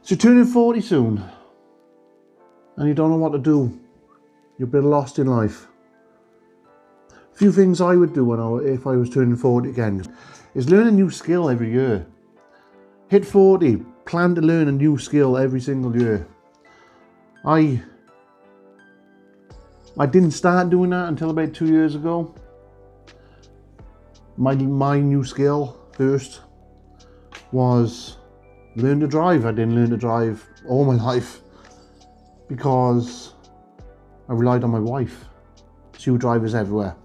So you're turning 40 soon, and you don't know what to do. You're a bit lost in life. A few things I would do if I was turning 40 again is learn a new skill every year. Hit 40, plan to learn a new skill every single year. I didn't start doing that until about 2 years ago. My new skill first was learn to drive. I didn't learn to drive all my life because I relied on my wife. She would drive us everywhere.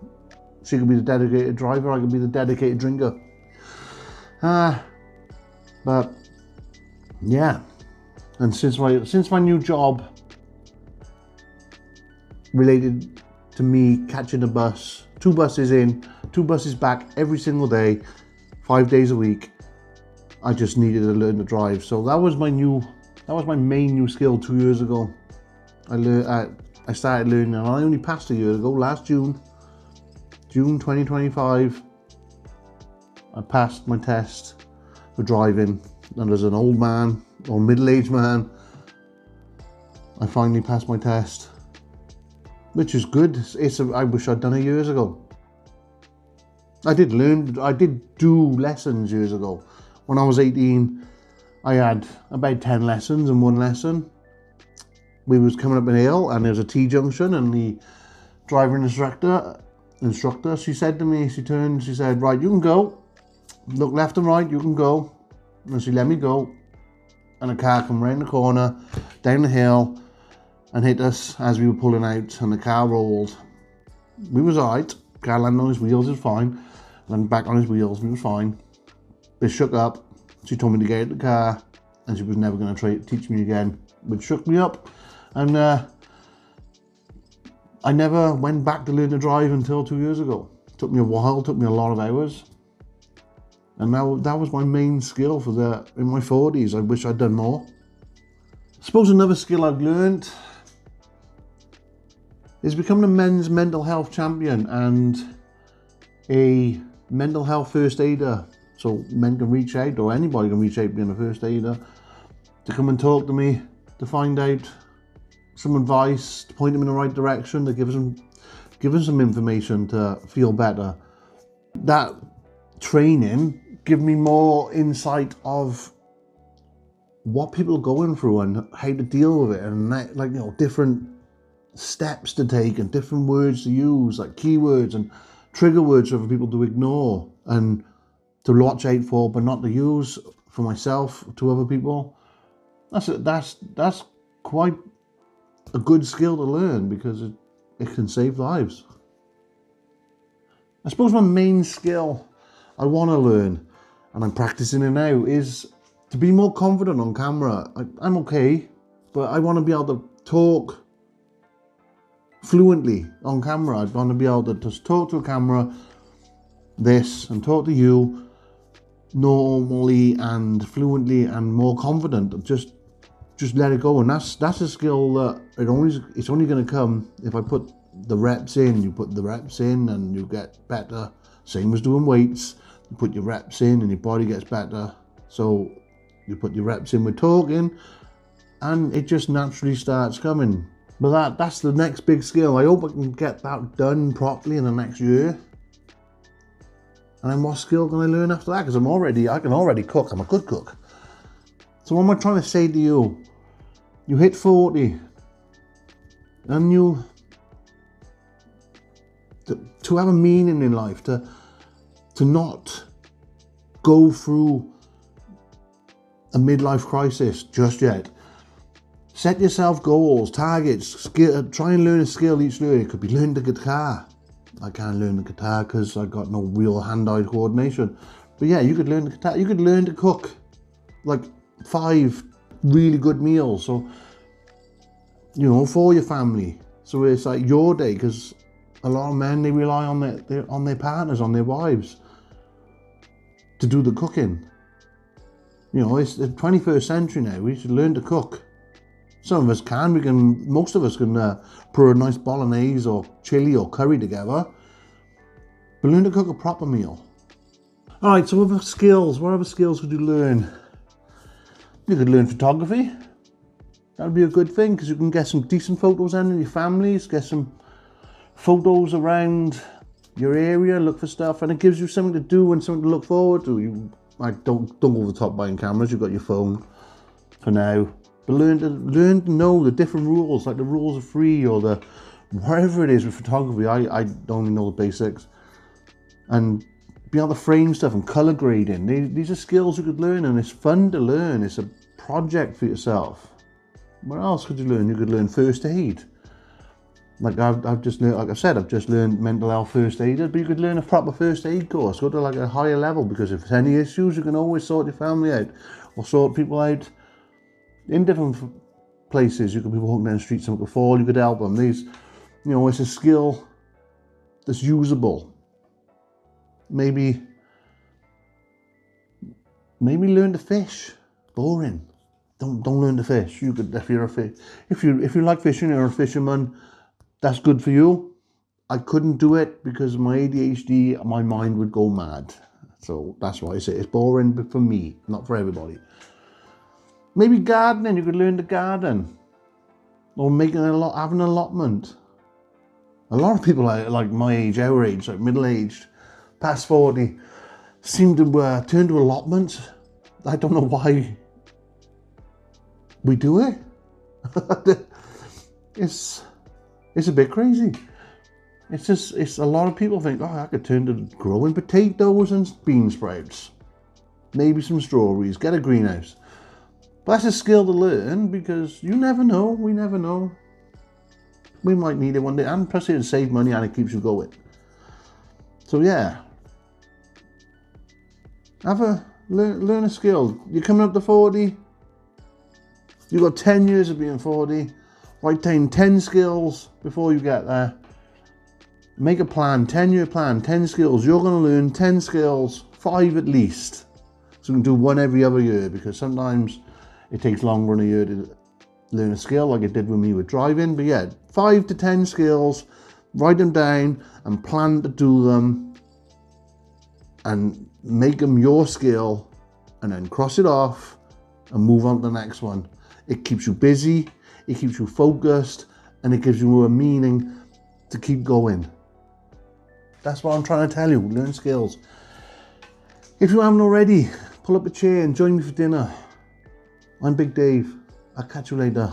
She could be the dedicated driver, I could be the dedicated drinker. But yeah, and since my new job related to me catching a bus, 2 buses in, 2 buses back every single day, 5 days a week, I just needed to learn to drive. So that was my main new skill 2 years ago. I started learning, and I only passed a year ago, last June 2025. I passed my test for driving, and as an old man or middle-aged man, I finally passed my test, which is good. I wish I'd done it years ago. I did do lessons years ago. When I was 18, I had about 10 lessons and 1 lesson. We was coming up an hill and there was a T-junction, and the driving instructor, she said to me, she turned, she said, right, you can go. Look left and right, you can go. And she let me go. And a car come round the corner, down the hill, and hit us as we were pulling out, and the car rolled. We was alright. Car landed on his wheels, it was fine. Landed back on his wheels, we was fine. They shook up. She told me to get out of the car, and she was never going to teach me again, which shook me up. And I never went back to learn to drive until 2 years ago. It took me a while, took me a lot of hours. And that was my main skill in my 40s. I wish I'd done more. I suppose another skill I've learned is becoming a men's mental health champion and a mental health first aider. So men can reach out, or anybody can reach out being a first aider, to come and talk to me, to find out some advice, to point them in the right direction, to give them some information to feel better. That training give me more insight of what people are going through and how to deal with it, and different steps to take and different words to use, like keywords and trigger words for people to ignore and to watch out for, but not to use for myself, to other people. That's quite a good skill to learn, because it can save lives. I suppose my main skill I want to learn, and I'm practicing it now, is to be more confident on camera. I'm okay, but I want to be able to talk fluently on camera. I want to be able to just talk to a camera, and talk to you normally and fluently and more confident. Just let it go. And that's a skill that it's only going to come if I put the reps in. You put the reps in and you get better. Same as doing weights. You put your reps in and your body gets better. So you put your reps in with talking, and it just naturally starts coming. But that's the next big skill. I hope I can get that done properly in the next year. And then what skill can I learn after that? Because I can already cook. I'm a good cook. So what am I trying to say to you? You hit 40, and to have a meaning in life, to not go through a midlife crisis just yet. Set yourself goals, targets, try and learn a skill each day. It could be learn the guitar. I can't learn the guitar because I got no real hand-eye coordination. But yeah, you could learn the guitar. You could learn to cook like 5 really good meals. So, for your family. So it's like your day, because a lot of men, they rely on their partners, on their wives, to do the cooking. It's the 21st century now. We should learn to cook. Some of us can. Most of us can pour a nice bolognese or chili or curry together. But learn to cook a proper meal. All right, so what other skills could you learn? You could learn photography. That would be a good thing, because you can get some decent photos in your families, get some photos around your area, look for stuff, and it gives you something to do and something to look forward to. You like don't go over the top buying cameras. You've got your phone for now, but learn to know the different rules, like the rules of three or the whatever it is with photography. I don't even know the basics, and be able to frame stuff and color grading. These are skills you could learn, and it's fun to learn. It's a project for yourself. What else could you learn? You could learn first aid. Like I've just learned, like I said, I've just learned mental health first aid, but you could learn a proper first aid course, go to like a higher level, because if there's any issues, you can always sort your family out or sort people out in different places. You could be walking down the street, someone could fall, you could help them. It's a skill that's usable. Maybe learn to fish. Boring. Don't learn to fish. You could, if you like fishing, you're a fisherman. That's good for you. I couldn't do it because of my ADHD. My mind would go mad. So that's why I say it's boring, but for me, not for everybody. Maybe gardening. You could learn to garden, or having an allotment. A lot of people like my age, our age, like middle-aged, past 40, seem to turn to allotments. I don't know why we do it. It's a bit crazy. It's a lot of people think, oh, I could turn to growing potatoes and bean sprouts, maybe some strawberries, get a greenhouse. But that's a skill to learn, because you never know. We never know. We might need it one day, and plus it'll save money and it keeps you going. So yeah, learn a skill. You're coming up to 40. You've got 10 years of being 40. Write down 10 skills before you get there. Make a plan, 10-year plan, 10 skills. You're going to learn 10 skills, 5 at least. So you can do one every other year, because sometimes it takes longer than a year to learn a skill, like it did with me with driving. But yeah, 5 to 10 skills, write them down and plan to do them and make them your skill, and then cross it off and move on to the next one. It keeps you busy, it keeps you focused, and it gives you a meaning to keep going. That's what I'm trying to tell you. Learn skills. If you haven't already, pull up a chair and join me for dinner. I'm Big Dave. I'll catch you later.